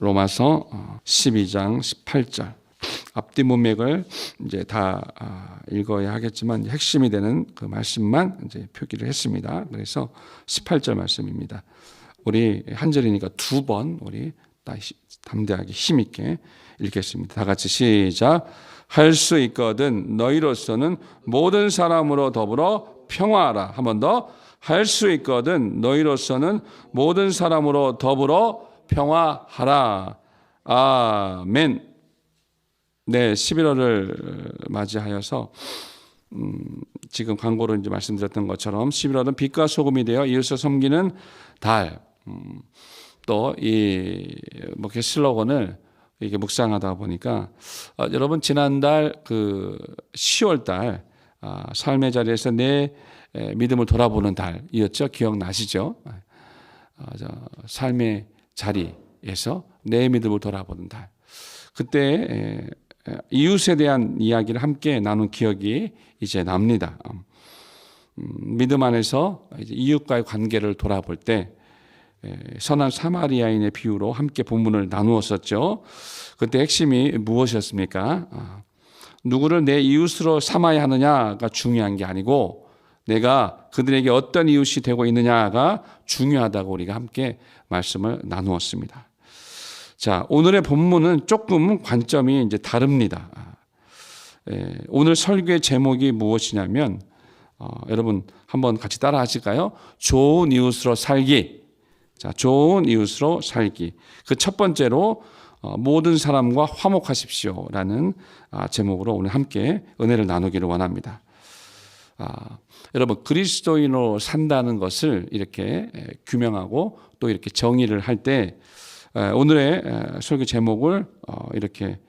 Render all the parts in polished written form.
로마서 12장 18절. 앞뒤 문맥을 이제 다 읽어야 하겠지만 핵심이 되는 그 말씀만 이제 표기를 했습니다. 그래서 18절 말씀입니다. 우리 한 절이니까 두 번 우리 담대하게 힘있게 읽겠습니다. 다 같이 시작. 할 수 있거든 너희로서는 모든 사람으로 더불어 평화하라. 한 번 더. 할 수 있거든 너희로서는 모든 사람으로 더불어 평화하라. 아멘. 네, 11월을 맞이하여서 지금 광고로 이제 말씀드렸던 것처럼 11월은 빛과 소금이 되어 이웃을 섬기는 달. 또 이 목회 슬로건을 이게 묵상하다 보니까 여러분 지난달 그 10월 달 삶의 자리에서 내 믿음을 돌아보는 달이었죠. 기억나시죠? 삶의 자리에서 내 믿음을 돌아보는 달. 그때 이웃에 대한 이야기를 함께 나눈 기억이 이제 납니다. 믿음 안에서 이웃과의 관계를 돌아볼 때 선한 사마리아인의 비유로 함께 본문을 나누었었죠. 그때 핵심이 무엇이었습니까? 누구를 내 이웃으로 삼아야 하느냐가 중요한 게 아니고 내가 그들에게 어떤 이웃이 되고 있느냐가 중요하다고 우리가 함께 말씀을 나누었습니다. 자, 오늘의 본문은 조금 관점이 이제 다릅니다. 오늘 설교의 제목이 무엇이냐면 여러분 한번 같이 따라 하실까요? 좋은 이웃으로 살기. 자, 좋은 이웃으로 살기. 그 첫 번째로 모든 사람과 화목하십시오라는 제목으로 오늘 함께 은혜를 나누기를 원합니다. 여러분 그리스도인으로 산다는 것을 이렇게 규명하고 또 이렇게 정의를 할 때 오늘의 설교 제목을 이렇게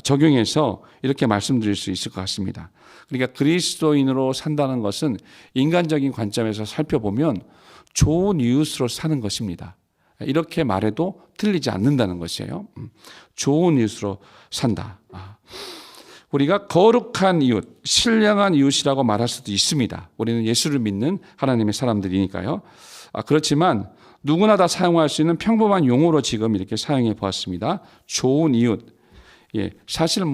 적용해서 이렇게 말씀드릴 수 있을 것 같습니다. 그러니까 그리스도인으로 산다는 것은 인간적인 관점에서 살펴보면 좋은 이웃으로 사는 것입니다. 이렇게 말해도 틀리지 않는다는 것이에요. 좋은 이웃으로 산다. 우리가 거룩한 이웃, 신령한 이웃이라고 말할 수도 있습니다. 우리는 예수를 믿는 하나님의 사람들이니까요. 그렇지만 누구나 다 사용할 수 있는 평범한 용어로 지금 이렇게 사용해 보았습니다. 좋은 이웃. 예, 사실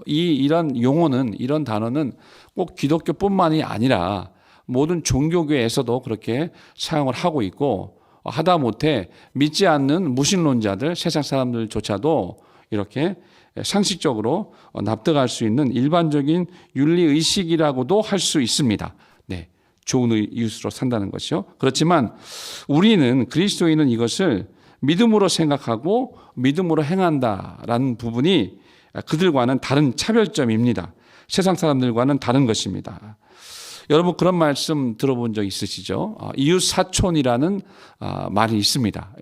이런 용어는, 이런 단어는 꼭 기독교뿐만이 아니라 모든 종교계에서도 그렇게 사용을 하고 있고 하다못해 믿지 않는 무신론자들, 세상 사람들조차도 이렇게 상식적으로 납득할 수 있는 일반적인 윤리의식이라고도 할 수 있습니다. 네, 좋은 이웃으로 산다는 것이요. 그렇지만 우리는 그리스도인은 이것을 믿음으로 생각하고 믿음으로 행한다라는 부분이 그들과는 다른 차별점입니다. 세상 사람들과는 다른 것입니다. 여러분 그런 말씀 들어본 적 있으시죠? 이웃 사촌이라는 말이 있습니다.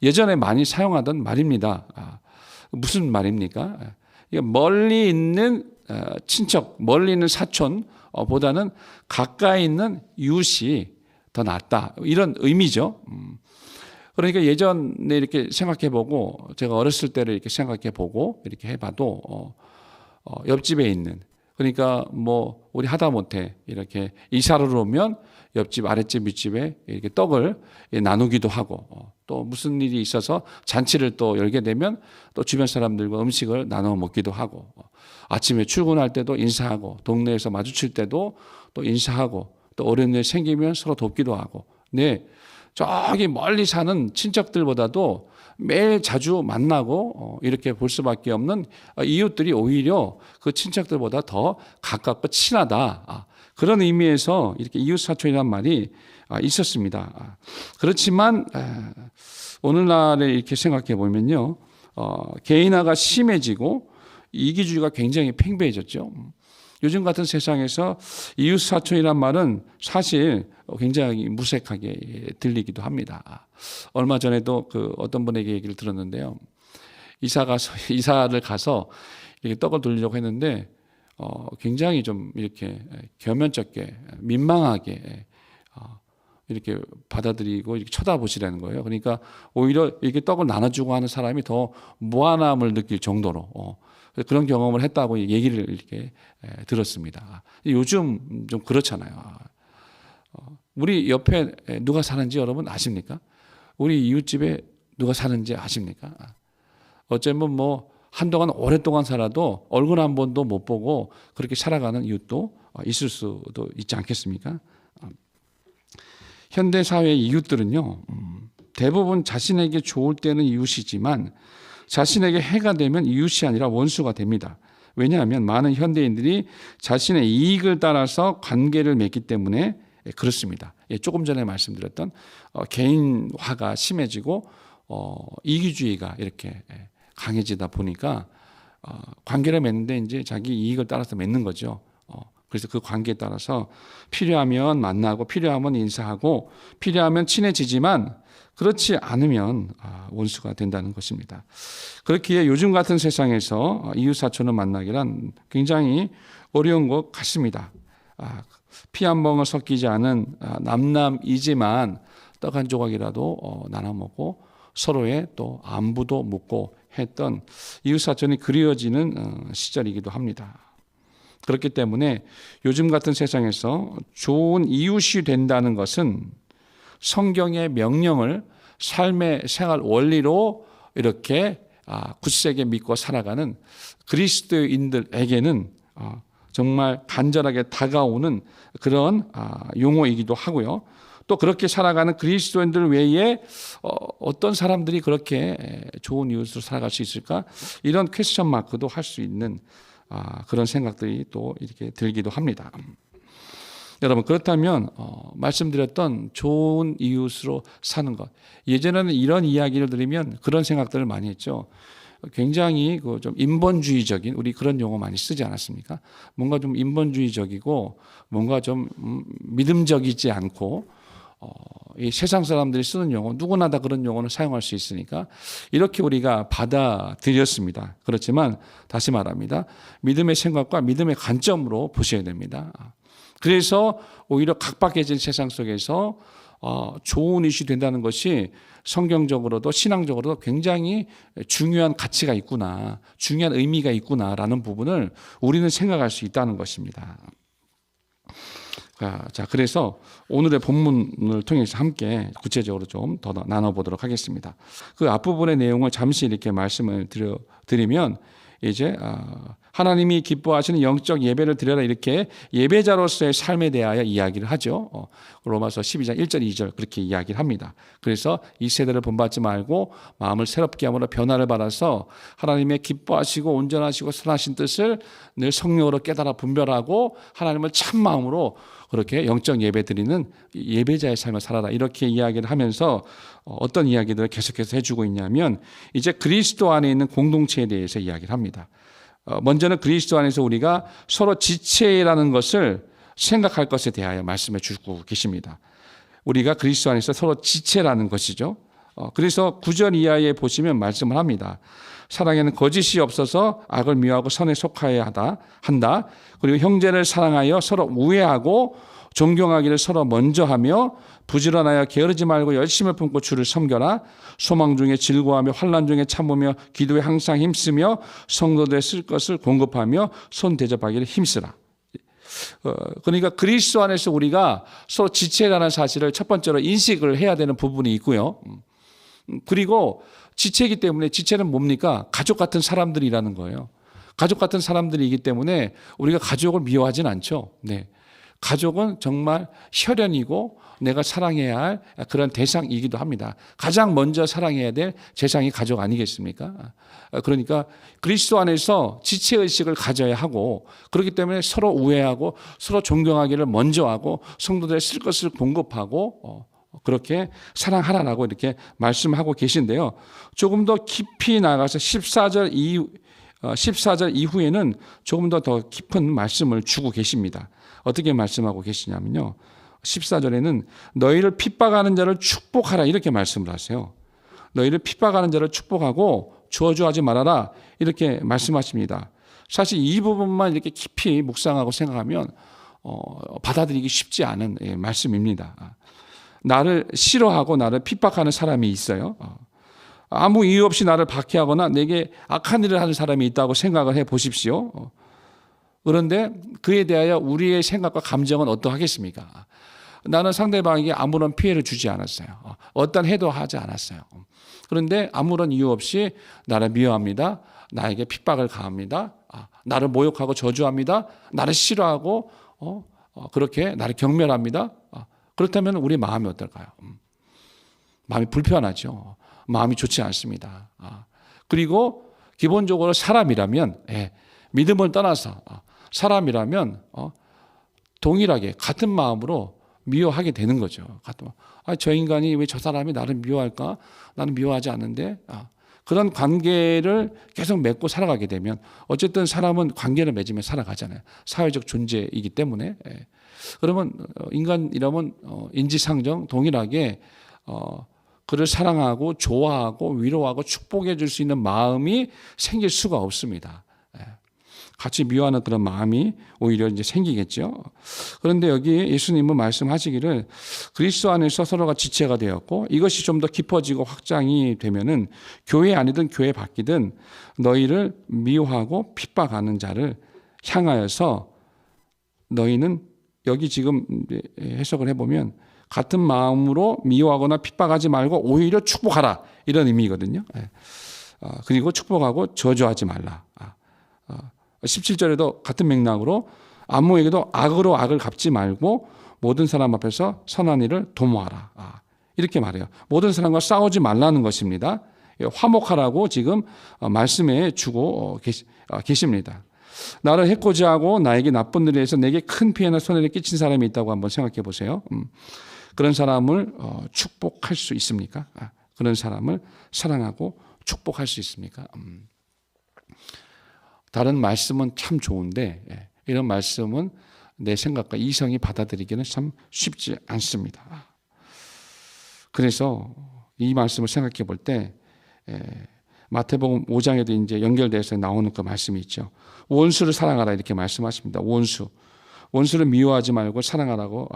예전에 많이 사용하던 말입니다. 무슨 말입니까? 멀리 있는 친척, 멀리 있는 사촌보다는 가까이 있는 이웃이 더 낫다. 이런 의미죠. 그러니까 예전에 이렇게 생각해보고 제가 어렸을 때를 이렇게 생각해보고 이렇게 해봐도 옆집에 있는 그러니까 우리 하다못해 이렇게 이사를 오면 옆집, 아랫집, 윗집에 이렇게 떡을 나누기도 하고 또 무슨 일이 있어서 잔치를 또 열게 되면 또 주변 사람들과 음식을 나눠 먹기도 하고 아침에 출근할 때도 인사하고 동네에서 마주칠 때도 또 인사하고 또 어려운 일 생기면 서로 돕기도 하고 네, 저기 멀리 사는 친척들보다도 매일 자주 만나고 이렇게 볼 수밖에 없는 이웃들이 오히려 그 친척들보다 더 가깝고 친하다. 그런 의미에서 이렇게 이웃사촌이라는 말이 있었습니다. 그렇지만 오늘날에 이렇게 생각해 보면요. 개인화가 심해지고 이기주의가 굉장히 팽배해졌죠. 요즘 같은 세상에서 이웃사촌이란 말은 사실 굉장히 무색하게 들리기도 합니다. 얼마 전에도 어떤 분에게 얘기를 들었는데요. 이사를 가서 이렇게 떡을 돌리려고 했는데 굉장히 좀 이렇게 겸연쩍게 민망하게 이렇게 받아들이고 이렇게 쳐다보시라는 거예요. 그러니까 오히려 이렇게 떡을 나눠주고 하는 사람이 더 무안함을 느낄 정도로 그런 경험을 했다고 얘기를 이렇게 들었습니다. 요즘 좀 그렇잖아요. 우리 옆에 누가 사는지 여러분 아십니까? 우리 이웃집에 누가 사는지 아십니까? 어쩌면 뭐 한동안 오랫동안 살아도 얼굴 한 번도 못 보고 그렇게 살아가는 이웃도 있을 수도 있지 않겠습니까? 현대 사회의 이웃들은요, 대부분 자신에게 좋을 때는 이웃이지만 자신에게 해가 되면 이웃이 아니라 원수가 됩니다. 왜냐하면 많은 현대인들이 자신의 이익을 따라서 관계를 맺기 때문에 그렇습니다. 조금 전에 말씀드렸던 개인화가 심해지고 이기주의가 이렇게 강해지다 보니까 관계를 맺는데 이제 자기 이익을 따라서 맺는 거죠. 그래서 그 관계에 따라서 필요하면 만나고 필요하면 인사하고 필요하면 친해지지만 그렇지 않으면 원수가 된다는 것입니다. 그렇기에 요즘 같은 세상에서 이웃사촌을 만나기란 굉장히 어려운 것 같습니다. 피 한 벙어 섞이지 않은 남남이지만 떡 한 조각이라도 나눠 먹고 서로의 또 안부도 묻고 했던 이웃사촌이 그리워지는 시절이기도 합니다. 그렇기 때문에 요즘 같은 세상에서 좋은 이웃이 된다는 것은 성경의 명령을 삶의 생활 원리로 이렇게 굳세게 믿고 살아가는 그리스도인들에게는 정말 간절하게 다가오는 그런 용어이기도 하고요. 또 그렇게 살아가는 그리스도인들 외에 어떤 사람들이 그렇게 좋은 이웃으로 살아갈 수 있을까? 이런 퀘스천 마크도 할 수 있는 그런 생각들이 또 이렇게 들기도 합니다. 여러분, 그렇다면 말씀드렸던 좋은 이웃으로 사는 것, 예전에는 이런 이야기를 들으면 그런 생각들을 많이 했죠. 굉장히 좀 인본주의적인, 우리 그런 용어 많이 쓰지 않았습니까? 뭔가 좀 인본주의적이고 뭔가 좀 믿음적이지 않고 이 세상 사람들이 쓰는 용어, 누구나 다 그런 용어를 사용할 수 있으니까 이렇게 우리가 받아들였습니다. 그렇지만 다시 말합니다. 믿음의 생각과 믿음의 관점으로 보셔야 됩니다. 그래서 오히려 각박해진 세상 속에서 좋은 이슈 된다는 것이 성경적으로도 신앙적으로도 굉장히 중요한 가치가 있구나, 중요한 의미가 있구나라는 부분을 우리는 생각할 수 있다는 것입니다. 자, 그래서 오늘의 본문을 통해서 함께 구체적으로 좀 더 나눠보도록 하겠습니다. 그 앞부분의 내용을 잠시 이렇게 말씀을 드리면 이제 하나님이 기뻐하시는 영적 예배를 드려라, 이렇게 예배자로서의 삶에 대하여 이야기를 하죠. 로마서 12장 1절 2절 그렇게 이야기를 합니다. 그래서 이 세대를 본받지 말고 마음을 새롭게 함으로 변화를 받아서 하나님의 기뻐하시고 온전하시고 선하신 뜻을 늘 성령으로 깨달아 분별하고 하나님을 참 마음으로 그렇게 영적 예배 드리는 예배자의 삶을 살아라, 이렇게 이야기를 하면서 어떤 이야기들을 계속해서 해주고 있냐면 이제 그리스도 안에 있는 공동체에 대해서 이야기를 합니다. 먼저는 그리스도 안에서 우리가 서로 지체라는 것을 생각할 것에 대하여 말씀해 주고 계십니다. 우리가 그리스도 안에서 서로 지체라는 것이죠. 그래서 9절 이하에 보시면 말씀을 합니다. 사랑에는 거짓이 없어서 악을 미워하고 선에 속하여야 한다. 그리고 형제를 사랑하여 서로 우애하고 존경하기를 서로 먼저 하며 부지런하여 게으르지 말고 열심을 품고 주를 섬겨라. 소망 중에 즐거워하며 환난 중에 참으며 기도에 항상 힘쓰며 성도들의 쓸 것을 공급하며 손 대접하기를 힘쓰라. 그러니까 그리스도 안에서 우리가 서로 지체라는 사실을 첫 번째로 인식을 해야 되는 부분이 있고요. 그리고 지체이기 때문에, 지체는 뭡니까? 가족 같은 사람들이라는 거예요. 가족 같은 사람들이기 때문에 우리가 가족을 미워하진 않죠. 네. 가족은 정말 혈연이고 내가 사랑해야 할 그런 대상이기도 합니다. 가장 먼저 사랑해야 될 대상이 가족 아니겠습니까? 그러니까 그리스도 안에서 지체의식을 가져야 하고, 그렇기 때문에 서로 우애하고 서로 존경하기를 먼저 하고 성도들의 쓸 것을 공급하고 그렇게 사랑하라라고 이렇게 말씀하고 계신데요. 조금 더 깊이 나가서 14절 이후에는 조금 더 깊은 말씀을 주고 계십니다. 어떻게 말씀하고 계시냐면요. 14절에는 너희를 핍박하는 자를 축복하라, 이렇게 말씀을 하세요. 너희를 핍박하는 자를 축복하고 저주하지 말아라, 이렇게 말씀하십니다. 사실 이 부분만 이렇게 깊이 묵상하고 생각하면 받아들이기 쉽지 않은 말씀입니다. 나를 싫어하고 나를 핍박하는 사람이 있어요. 아무 이유 없이 나를 박해하거나 내게 악한 일을 하는 사람이 있다고 생각을 해 보십시오. 그런데 그에 대하여 우리의 생각과 감정은 어떠하겠습니까? 나는 상대방에게 아무런 피해를 주지 않았어요. 어떤 해도 하지 않았어요. 그런데 아무런 이유 없이 나를 미워합니다. 나에게 핍박을 가합니다. 나를 모욕하고 저주합니다. 나를 싫어하고 그렇게 나를 경멸합니다. 그렇다면 우리 마음이 어떨까요? 마음이 불편하죠. 마음이 좋지 않습니다. 그리고 기본적으로 사람이라면 믿음을 떠나서 사람이라면 동일하게 같은 마음으로 미워하게 되는 거죠. 저 인간이 왜 저 사람이 나를 미워할까? 나는 미워하지 않는데. 그런 관계를 계속 맺고 살아가게 되면 어쨌든 사람은 관계를 맺으며 살아가잖아요. 사회적 존재이기 때문에. 그러면 인간이라면 인지상정 동일하게 그를 사랑하고 좋아하고 위로하고 축복해 줄 수 있는 마음이 생길 수가 없습니다. 같이 미워하는 그런 마음이 오히려 이제 생기겠죠. 그런데 여기 예수님은 말씀하시기를 그리스도 안에서 서로가 지체가 되었고 이것이 좀 더 깊어지고 확장이 되면은 교회 안이든 교회 밖이든 너희를 미워하고 핍박하는 자를 향하여서 너희는 여기 지금 해석을 해보면 같은 마음으로 미워하거나 핍박하지 말고 오히려 축복하라 이런 의미거든요. 그리고 축복하고 저주하지 말라. 17절에도 같은 맥락으로 아무에게도 악으로 악을 갚지 말고 모든 사람 앞에서 선한 일을 도모하라. 이렇게 말해요. 모든 사람과 싸우지 말라는 것입니다. 화목하라고 지금 말씀해 주고 계십니다. 나를 해코지 하고 나에게 나쁜 일을 해서 내게 큰 피해나 손해를 끼친 사람이 있다고 한번 생각해 보세요. 그런 사람을 축복할 수 있습니까? 그런 사람을 사랑하고 축복할 수 있습니까? 다른 말씀은 참 좋은데 이런 말씀은 내 생각과 이성이 받아들이기는 참 쉽지 않습니다. 그래서 이 말씀을 생각해 볼 때 마태복음 5장에도 이제 연결돼서 나오는 그 말씀이 있죠. 원수를 사랑하라 이렇게 말씀하십니다. 원수를 미워하지 말고 사랑하라고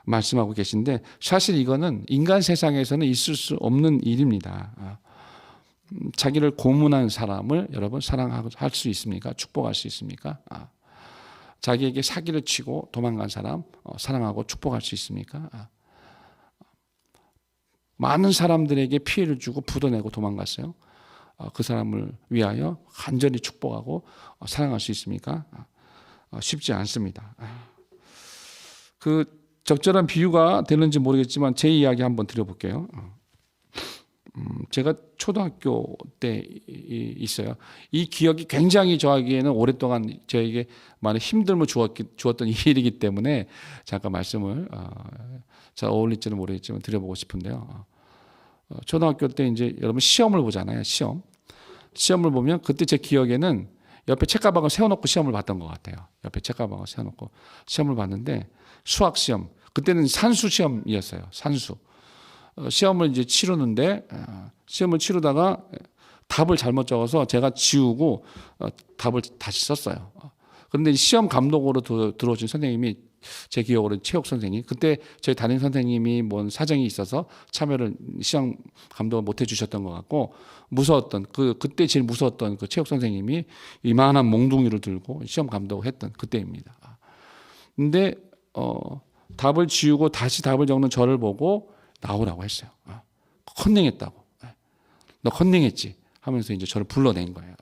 말씀하고 계신데 사실 이거는 인간 세상에서는 있을 수 없는 일입니다. 자기를 고문한 사람을 여러분 사랑할 수 있습니까? 축복할 수 있습니까? 자기에게 사기를 치고 도망간 사람 사랑하고 축복할 수 있습니까? 많은 사람들에게 피해를 주고 부도내고 도망갔어요. 그 사람을 위하여 간절히 축복하고 사랑할 수 있습니까? 쉽지 않습니다. 그 적절한 비유가 되는지 모르겠지만 제 이야기 한번 드려볼게요. 제가 초등학교 때 있어요. 이 기억이 굉장히 저에게는 오랫동안 저에게 많은 힘듦을 주었던 일이기 때문에 잠깐 말씀을 잘 어울릴지는 모르겠지만 드려보고 싶은데요. 초등학교 때 이제 여러분 시험을 보잖아요. 시험을 보면 그때 제 기억에는 옆에 책가방을 세워놓고 시험을 봤던 것 같아요. 옆에 책가방을 세워놓고 시험을 봤는데 수학 시험 그때는 산수 시험이었어요. 산수. 시험을 이제 치르는데 시험을 치르다가 답을 잘못 적어서 제가 지우고 답을 다시 썼어요. 그런데 시험 감독으로 들어오신 선생님이 제 기억으로 체육 선생님 그때 저희 담임 선생님이 뭔 사정이 있어서 참여를 시험 감독을 못 해주셨던 것 같고 무서웠던 그때 제일 무서웠던 그 체육 선생님이 이만한 몽둥이를 들고 시험 감독을 했던 그때입니다. 근데 답을 지우고 다시 답을 적는 저를 보고 나오라고 했어요. 컨닝했다고. 너 컨닝했지? 하면서 이제 저를 불러낸 거예요.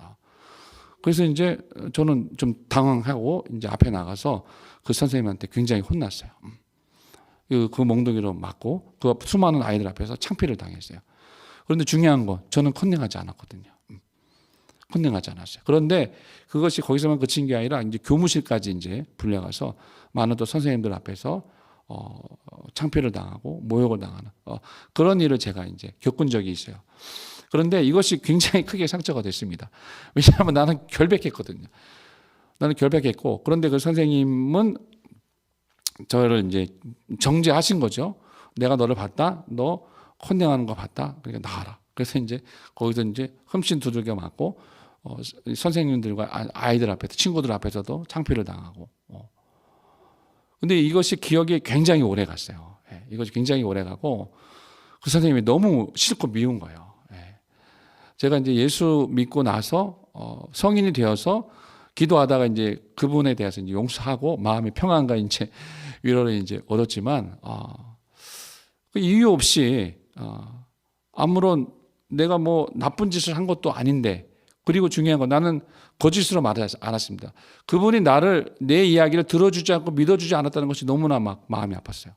그래서 이제 저는 좀 당황하고 이제 앞에 나가서 그 선생님한테 굉장히 혼났어요. 그 몽둥이로 맞고 그 수많은 아이들 앞에서 창피를 당했어요. 그런데 중요한 건 저는 컨닝하지 않았거든요. 컨닝하지 않았어요. 그런데 그것이 거기서만 그친 게 아니라 이제 교무실까지 이제 불려가서 많은 또 선생님들 앞에서 창피를 당하고 모욕을 당하는 그런 일을 제가 이제 겪은 적이 있어요. 그런데 이것이 굉장히 크게 상처가 됐습니다. 왜냐하면 나는 결백했거든요. 나는 결백했고 그런데 그 선생님은 저를 이제 정죄하신 거죠. 내가 너를 봤다. 너 컨닝하는 거 봤다. 그러니까 나와라. 그래서 이제 거기서 이제 흠씬 두들겨 맞고 선생님들과 아이들 앞에서 친구들 앞에서도 창피를 당하고. 근데 이것이 기억이 굉장히 오래 갔어요. 이것이 굉장히 오래 가고 그 선생님이 너무 싫고 미운 거예요. 제가 이제 예수 믿고 나서 성인이 되어서 기도하다가 이제 그분에 대해서 이제 용서하고 마음의 평안과 이제 위로를 이제 얻었지만 그 이유 없이 아무런 내가 뭐 나쁜 짓을 한 것도 아닌데, 그리고 중요한 건 나는 거짓으로 말하지 않았습니다. 그분이 내 이야기를 들어주지 않고 믿어주지 않았다는 것이 너무나 막 마음이 아팠어요.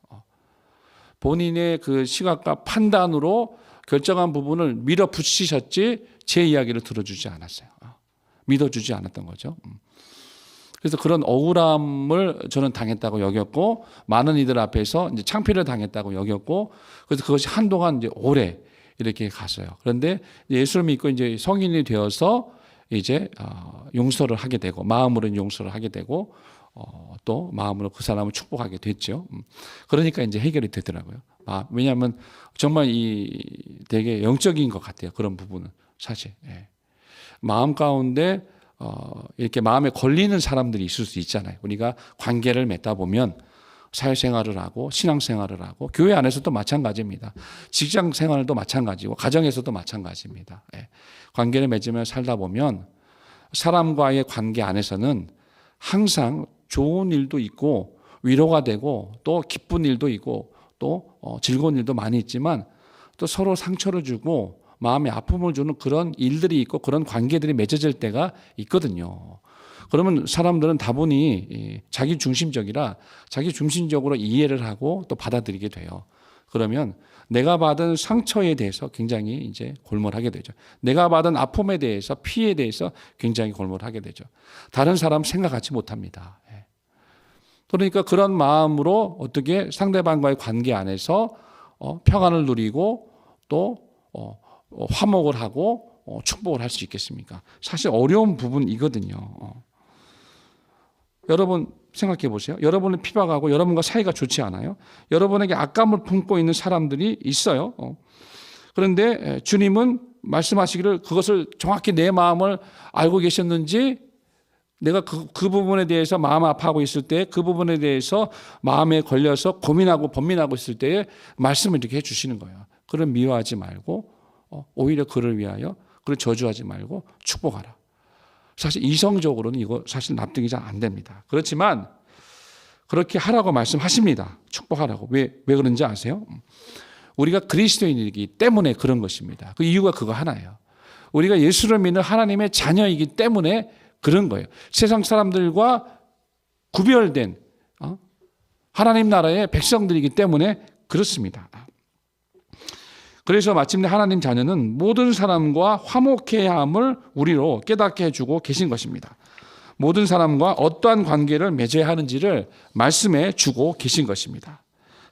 본인의 그 시각과 판단으로 결정한 부분을 밀어붙이셨지 제 이야기를 들어주지 않았어요. 믿어주지 않았던 거죠. 그래서 그런 억울함을 저는 당했다고 여겼고, 많은 이들 앞에서 이제 창피를 당했다고 여겼고, 그래서 그것이 한동안 이제 오래 이렇게 갔어요. 그런데 예수를 믿고 이제 성인이 되어서 이제 용서를 하게 되고, 마음으로는 용서를 하게 되고, 또 마음으로 그 사람을 축복하게 됐죠. 그러니까 이제 해결이 되더라고요. 왜냐하면 정말 되게 영적인 것 같아요. 그런 부분은 사실. 예. 마음 가운데 이렇게 마음에 걸리는 사람들이 있을 수 있잖아요. 우리가 관계를 맺다 보면 사회생활을 하고 신앙생활을 하고 교회 안에서도 마찬가지입니다. 직장생활도 마찬가지고 가정에서도 마찬가지입니다. 예. 관계를 맺으며 살다 보면 사람과의 관계 안에서는 항상 좋은 일도 있고 위로가 되고 또 기쁜 일도 있고 또 즐거운 일도 많이 있지만 또 서로 상처를 주고 마음에 아픔을 주는 그런 일들이 있고 그런 관계들이 맺어질 때가 있거든요. 그러면 사람들은 다분히 자기 중심적이라 자기 중심적으로 이해를 하고 또 받아들이게 돼요. 그러면 내가 받은 상처에 대해서 굉장히 이제 골몰하게 되죠. 내가 받은 아픔에 대해서, 피해에 대해서 굉장히 골몰하게 되죠. 다른 사람 생각하지 못합니다. 그러니까 그런 마음으로 어떻게 상대방과의 관계 안에서 평안을 누리고 또 화목을 하고 축복을 할 수 있겠습니까? 사실 어려운 부분이거든요. 여러분 생각해 보세요. 여러분은 피박하고 여러분과 사이가 좋지 않아요? 여러분에게 악감을 품고 있는 사람들이 있어요. 그런데 주님은 말씀하시기를 그것을 정확히 내 마음을 알고 계셨는지, 내가 그 부분에 대해서 마음 아파하고 있을 때 그 부분에 대해서 마음에 걸려서 고민하고 번민하고 있을 때에 말씀을 이렇게 해주시는 거예요. 그를 미워하지 말고 오히려 그를 위하여 그를 저주하지 말고 축복하라. 사실 이성적으로는 이거 사실 납득이 잘 안 됩니다. 그렇지만 그렇게 하라고 말씀하십니다. 축복하라고. 왜 그런지 아세요? 우리가 그리스도인이기 때문에 그런 것입니다. 그 이유가 그거 하나예요. 우리가 예수를 믿는 하나님의 자녀이기 때문에 그런 거예요. 세상 사람들과 구별된 하나님 나라의 백성들이기 때문에 그렇습니다. 그래서 마침내 하나님 자녀는 모든 사람과 화목해야 함을 우리로 깨닫게 해주고 계신 것입니다. 모든 사람과 어떠한 관계를 맺어야 하는지를 말씀해 주고 계신 것입니다.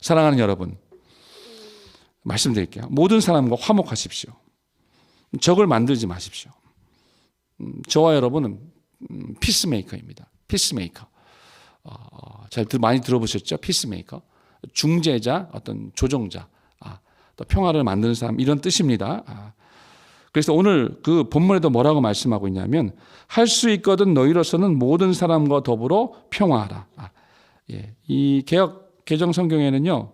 사랑하는 여러분, 말씀드릴게요. 모든 사람과 화목하십시오. 적을 만들지 마십시오. 저와 여러분은 피스메이커입니다. 피스메이커. 잘 많이 들어보셨죠? 피스메이커. 중재자, 어떤 조정자, 또 평화를 만드는 사람, 이런 뜻입니다. 그래서 오늘 그 본문에도 뭐라고 말씀하고 있냐면, 할 수 있거든 너희로서는 모든 사람과 더불어 평화하라. 이 개정 성경에는요,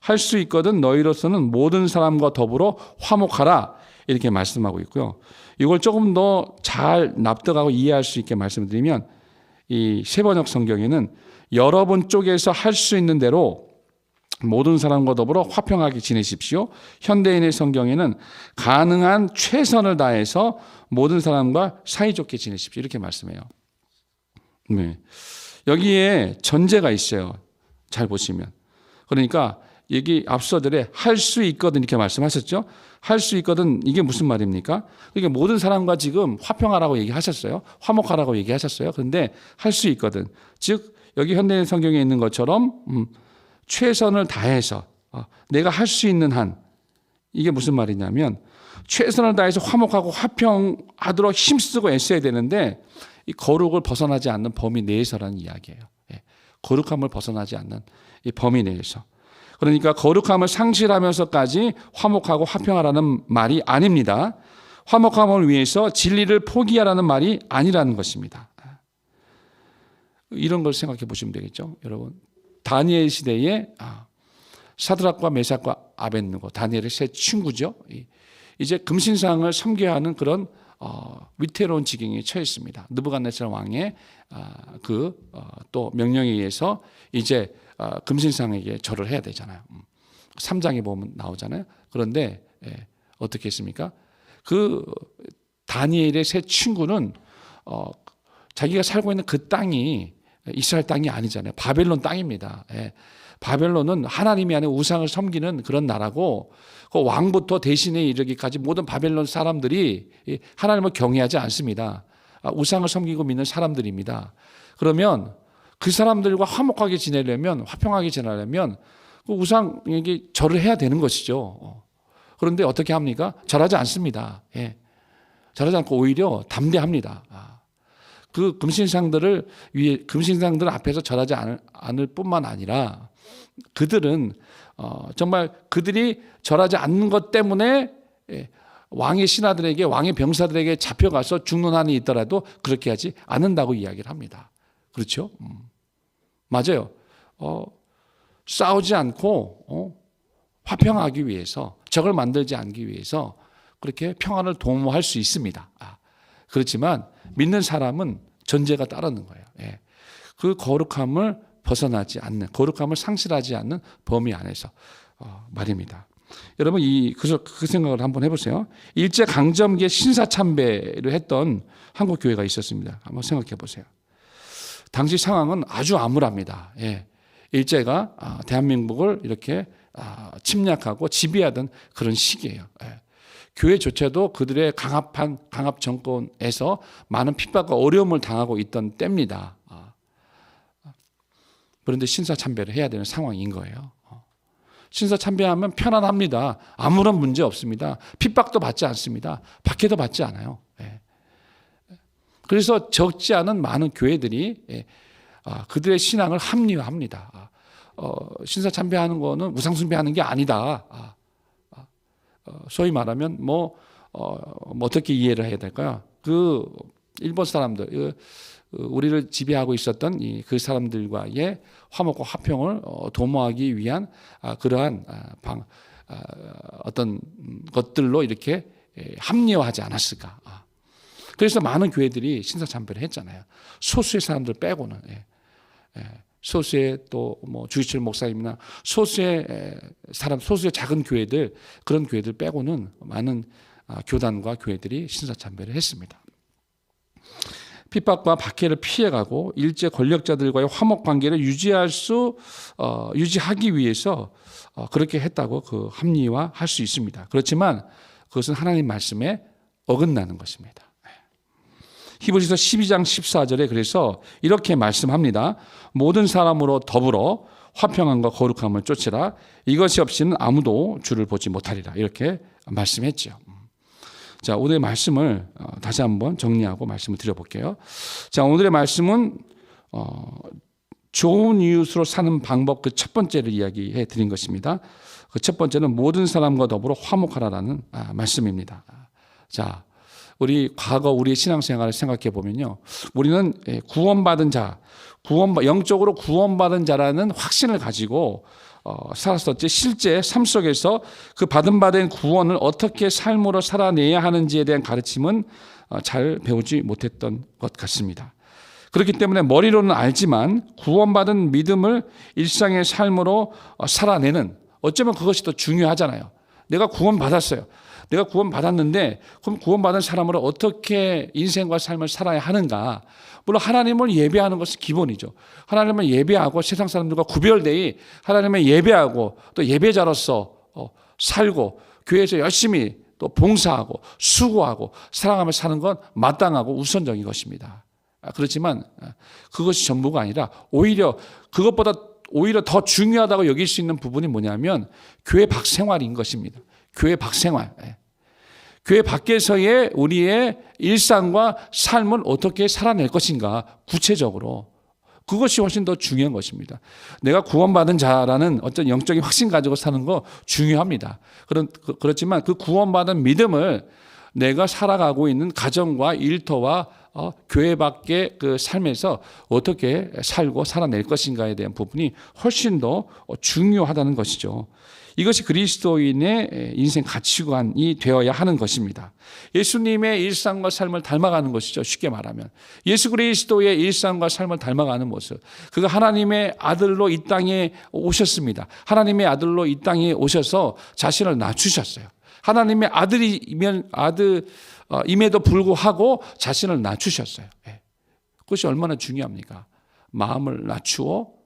할 수 있거든 너희로서는 모든 사람과 더불어 화목하라, 이렇게 말씀하고 있고요. 이걸 조금 더 잘 납득하고 이해할 수 있게 말씀드리면, 이 세번역 성경에는 여러분 쪽에서 할 수 있는 대로 모든 사람과 더불어 화평하게 지내십시오. 현대인의 성경에는 가능한 최선을 다해서 모든 사람과 사이좋게 지내십시오. 이렇게 말씀해요. 네. 여기에 전제가 있어요. 잘 보시면. 그러니까 여기 앞서들에 할 수 있거든 이렇게 말씀하셨죠. 할 수 있거든, 이게 무슨 말입니까? 그러니까 모든 사람과 지금 화평하라고 얘기하셨어요. 화목하라고 얘기하셨어요. 그런데 할 수 있거든. 즉 여기 현대인 성경에 있는 것처럼 최선을 다해서 내가 할 수 있는 한, 이게 무슨 말이냐면 최선을 다해서 화목하고 화평하도록 힘쓰고 애써야 되는데 이 거룩을 벗어나지 않는 범위 내에서라는 이야기예요. 거룩함을 벗어나지 않는 이 범위 내에서. 그러니까 거룩함을 상실하면서까지 화목하고 화평하라는 말이 아닙니다. 화목함을 위해서 진리를 포기하라는 말이 아니라는 것입니다. 이런 걸 생각해 보시면 되겠죠, 여러분. 다니엘 시대에 사드락과 메삭과 아벳느고, 다니엘의 세 친구죠. 이제 금신상을 섬겨야 하는 그런 위태로운 지경에 처했습니다. 느부갓네살 왕의 또 명령에 의해서 이제 금신상에게 절을 해야 되잖아요. 3장에 보면 나오잖아요. 그런데 어떻게 했습니까? 그 다니엘의 세 친구는 자기가 살고 있는 그 땅이 이스라엘 땅이 아니잖아요. 바벨론 땅입니다. 바벨론은 하나님이 아닌 우상을 섬기는 그런 나라고, 그 왕부터 대신에 이르기까지 모든 바벨론 사람들이 하나님을 경외하지 않습니다. 우상을 섬기고 믿는 사람들입니다. 그러면 그 사람들과 화목하게 지내려면, 화평하게 지내려면 그 우상에게 절을 해야 되는 것이죠. 그런데 어떻게 합니까? 절하지 않습니다. 절하지 않고 오히려 담대합니다. 그 금신상들 앞에서 절하지 않을 뿐만 아니라 그들은 정말 그들이 절하지 않는 것 때문에 왕의 신하들에게, 왕의 병사들에게 잡혀가서 죽는 한이 있더라도 그렇게 하지 않는다고 이야기를 합니다. 그렇죠? 맞아요. 싸우지 않고 화평하기 위해서, 적을 만들지 않기 위해서 그렇게 평안을 도모할 수 있습니다. 그렇지만 믿는 사람은 전제가 따르는 거예요. 그 거룩함을 벗어나지 않는, 거룩함을 상실하지 않는 범위 안에서 말입니다. 여러분 그 생각을 한번 해보세요. 일제 강점기에 신사참배를 했던 한국 교회가 있었습니다. 한번 생각해 보세요. 당시 상황은 아주 암울합니다. 일제가 대한민국을 이렇게 침략하고 지배하던 그런 시기예요. 교회조차도 그들의 강압 정권에서 많은 핍박과 어려움을 당하고 있던 때입니다. 그런데 신사참배를 해야 되는 상황인 거예요. 신사참배하면 편안합니다. 아무런 문제 없습니다. 핍박도 받지 않습니다. 박해도 받지 않아요. 그래서 적지 않은 많은 교회들이 그들의 신앙을 합리화합니다. 신사참배하는 거는 우상숭배하는 게 아니다. 소위 말하면 어떻게 이해를 해야 될까요? 그 일본 사람들, 우리를 지배하고 있었던 그 사람들과의 화목과 화평을 도모하기 위한 그러한 어떤 것들로 이렇게 합리화하지 않았을까? 그래서 많은 교회들이 신사참배를 했잖아요. 소수의 사람들 빼고는. 소수의 또 주기철 목사님이나 소수의 사람, 소수의 작은 교회들, 그런 교회들 빼고는 많은 교단과 교회들이 신사참배를 했습니다. 핍박과 박해를 피해가고 일제 권력자들과의 화목 관계를 유지하기 위해서 그렇게 했다고 합리화할 수 있습니다. 그렇지만 그것은 하나님 말씀에 어긋나는 것입니다. 히브리서 12장 14절에 그래서 이렇게 말씀합니다. 모든 사람으로 더불어 화평함과 거룩함을 쫓으라. 이것이 없이는 아무도 주를 보지 못하리라. 이렇게 말씀했죠. 자, 오늘의 말씀을 다시 한번 정리하고 말씀을 드려볼게요. 자, 오늘의 말씀은 좋은 이웃으로 사는 방법, 그 첫 번째를 이야기해 드린 것입니다. 그 첫 번째는 모든 사람과 더불어 화목하라라는 말씀입니다. 자, 과거 우리의 신앙생활을 생각해 보면요, 우리는 구원받은 자, 영적으로 구원받은 자라는 확신을 가지고 살았었지, 실제 삶 속에서 그 받은 구원을 어떻게 삶으로 살아내야 하는지에 대한 가르침은 잘 배우지 못했던 것 같습니다. 그렇기 때문에 머리로는 알지만 구원받은 믿음을 일상의 삶으로 살아내는, 어쩌면 그것이 더 중요하잖아요. 내가 구원받았어요. 내가 구원받았는데 그럼 구원받은 사람으로 어떻게 인생과 삶을 살아야 하는가. 물론 하나님을 예배하는 것은 기본이죠. 하나님을 예배하고 세상 사람들과 구별되이 하나님을 예배하고 또 예배자로서 살고 교회에서 열심히 또 봉사하고 수고하고 사랑하며 사는 건 마땅하고 우선적인 것입니다. 그렇지만 그것이 전부가 아니라 그것보다 오히려 더 중요하다고 여길 수 있는 부분이 뭐냐면 교회 밖 생활인 것입니다. 교회 밖 생활. 교회 밖에서의 우리의 일상과 삶을 어떻게 살아낼 것인가, 구체적으로. 그것이 훨씬 더 중요한 것입니다. 내가 구원받은 자라는 어떤 영적인 확신 가지고 사는 거 중요합니다. 그렇지만 그 구원받은 믿음을 내가 살아가고 있는 가정과 일터와 교회 밖의 그 삶에서 어떻게 살고 살아낼 것인가에 대한 부분이 훨씬 더 중요하다는 것이죠. 이것이 그리스도인의 인생 가치관이 되어야 하는 것입니다. 예수님의 일상과 삶을 닮아가는 것이죠. 쉽게 말하면 예수 그리스도의 일상과 삶을 닮아가는 모습. 그가 하나님의 아들로 이 땅에 오셨습니다. 하나님의 아들로 이 땅에 오셔서 자신을 낮추셨어요. 하나님의 아들임에도 불구하고 자신을 낮추셨어요. 그것이 얼마나 중요합니까? 마음을 낮추어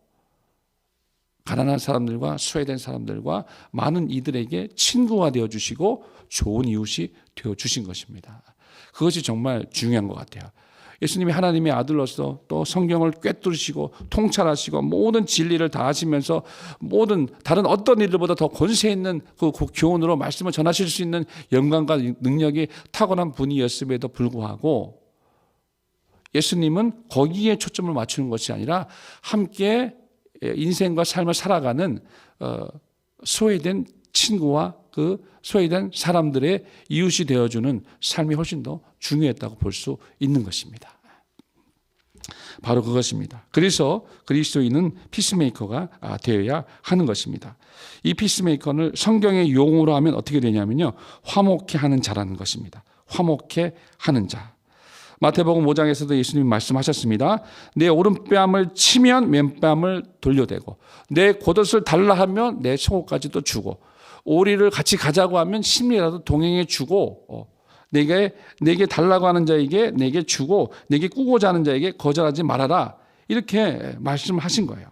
가난한 사람들과 소외된 사람들과 많은 이들에게 친구가 되어주시고 좋은 이웃이 되어주신 것입니다. 그것이 정말 중요한 것 같아요. 예수님이 하나님의 아들로서 또 성경을 꿰뚫으시고 통찰하시고 모든 진리를 다 하시면서 모든 다른 어떤 일들보다 더 권세 있는 그 교훈으로 말씀을 전하실 수 있는 영광과 능력이 탁월한 분이었음에도 불구하고 예수님은 거기에 초점을 맞추는 것이 아니라 함께 인생과 삶을 살아가는 소외된 친구와 그 소외된 사람들의 이웃이 되어주는 삶이 훨씬 더 중요했다고 볼 수 있는 것입니다. 바로 그것입니다. 그래서 그리스도인은 피스메이커가 되어야 하는 것입니다. 이 피스메이커를 성경의 용어로 하면 어떻게 되냐면요, 화목해 하는 자라는 것입니다. 화목해 하는 자. 마태복음 5장에서도 예수님이 말씀하셨습니다. 내 오른뺨을 치면 왼뺨을 돌려대고 내 겉옷을 달라 하면 내 속옷까지도 주고 오리를 같이 가자고 하면 심리라도 동행해 주고 내게 달라고 하는 자에게 내게 주고 내게 꾸고자 하는 자에게 거절하지 말아라. 이렇게 말씀하신 거예요.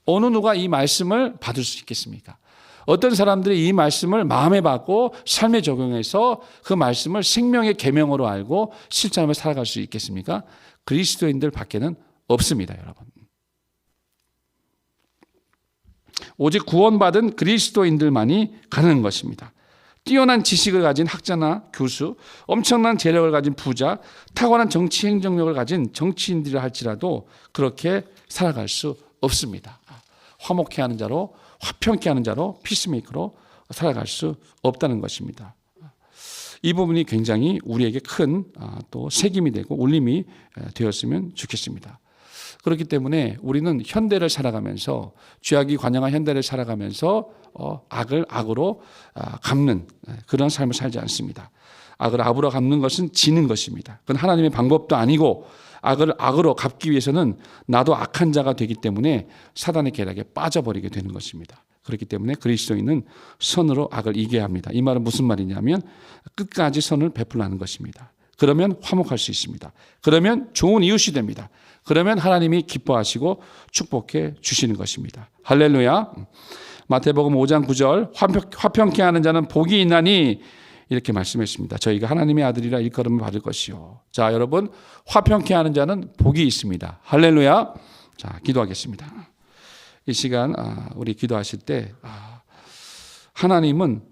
어느 누가 이 말씀을 받을 수 있겠습니까? 어떤 사람들이 이 말씀을 마음에 받고 삶에 적용해서 그 말씀을 생명의 계명으로 알고 실천하며 살아갈 수 있겠습니까? 그리스도인들 밖에는 없습니다, 여러분. 오직 구원받은 그리스도인들만이 가능한 것입니다. 뛰어난 지식을 가진 학자나 교수, 엄청난 재력을 가진 부자, 탁월한 정치 행정력을 가진 정치인들이라 할지라도 그렇게 살아갈 수 없습니다. 화목해 하는 자로, 화평케 하는 자로, 피스메이커로 살아갈 수 없다는 것입니다. 이 부분이 굉장히 우리에게 큰 또 책임이 되고 울림이 되었으면 좋겠습니다. 그렇기 때문에 우리는 현대를 살아가면서 죄악이 관영한 현대를 살아가면서 악을 악으로 갚는 그런 삶을 살지 않습니다. 악을 악으로 갚는 것은 지는 것입니다. 그건 하나님의 방법도 아니고 악을 악으로 갚기 위해서는 나도 악한 자가 되기 때문에 사단의 계략에 빠져버리게 되는 것입니다. 그렇기 때문에 그리스도인은 선으로 악을 이겨야 합니다. 이 말은 무슨 말이냐면 끝까지 선을 베풀라는 것입니다. 그러면 화목할 수 있습니다. 그러면 좋은 이웃이 됩니다. 그러면 하나님이 기뻐하시고 축복해 주시는 것입니다. 할렐루야. 마태복음 5장 9절 화평케 하는 자는 복이 있나니 이렇게 말씀했습니다. 저희가 하나님의 아들이라 일컬음을 받을 것이요. 자, 여러분, 화평케 하는 자는 복이 있습니다. 할렐루야. 자, 기도하겠습니다. 이 시간 우리 기도하실 때 하나님은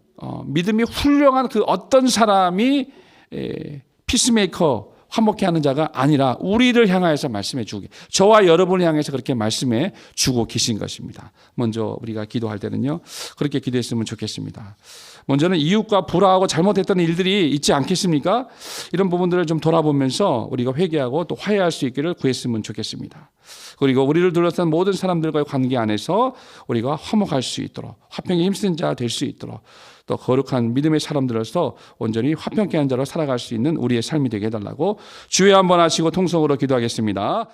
믿음이 훌륭한 그 어떤 사람이 피스메이커 화목케 하는 자가 아니라 우리를 향하여서 말씀해 주고 저와 여러분을 향해서 그렇게 말씀해 주고 계신 것입니다. 먼저 우리가 기도할 때는요, 그렇게 기도했으면 좋겠습니다. 먼저는 이웃과 불화하고 잘못했던 일들이 있지 않겠습니까? 이런 부분들을 좀 돌아보면서 우리가 회개하고 또 화해할 수 있기를 구했으면 좋겠습니다. 그리고 우리를 둘러싼 모든 사람들과의 관계 안에서 우리가 화목할 수 있도록, 화평에 힘쓴 자 될 수 있도록, 또 거룩한 믿음의 사람들로서 온전히 화평케 한 자로 살아갈 수 있는 우리의 삶이 되게 해달라고 주여 한번 하시고 통성으로 기도하겠습니다.